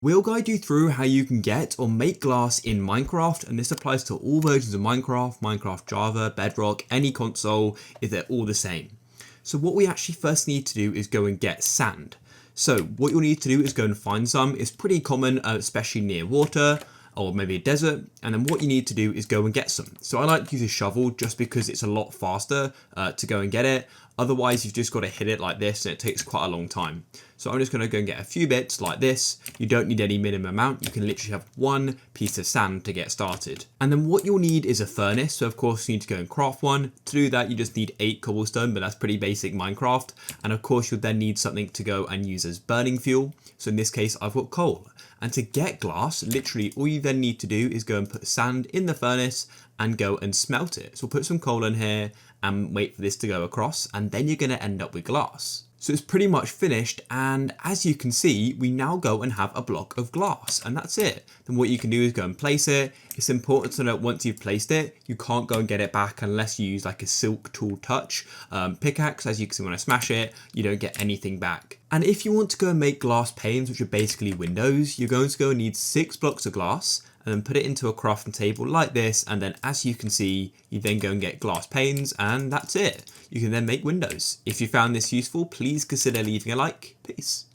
We'll guide you through how you can get or make glass in Minecraft, and this applies to all versions of Minecraft, Minecraft Java, Bedrock, any console, if they're all the same. So what we actually first need to do is go and get sand. So what you'll need to do is go and find some. It's pretty common, especially near water or maybe a desert. And then what you need to do is go and get some. So I like to use a shovel just because it's a lot faster to go and get it. Otherwise, you've just got to hit it like this and it takes quite a long time. So I'm just going to go and get a few bits like this. You don't need any minimum amount. You can literally have one piece of sand to get started. And then what you'll need is a furnace. So of course you need to go and craft one. To do that, you just need 8 cobblestone, but that's pretty basic Minecraft. And of course you'll then need something to go and use as burning fuel. So in this case, I've got coal. And to get glass, literally all you then need to do is go and put sand in the furnace and go and smelt it. So we'll put some coal in here and wait for this to go across, and then you're going to end up with glass. So it's pretty much finished, and as you can see, we now go and have a block of glass, and that's it. Then what you can do is go and place it. It's important to note once you've placed it, you can't go and get it back unless you use like a silk tool touch pickaxe. As you can see, when I smash it, you don't get anything back. And if you want to go and make glass panes, which are basically windows, you're going to go and need 6 blocks of glass, and then put it into a crafting table like this, and then as you can see, you then go and get glass panes, and that's it. You can then make windows. If you found this useful, please consider leaving a like. Peace.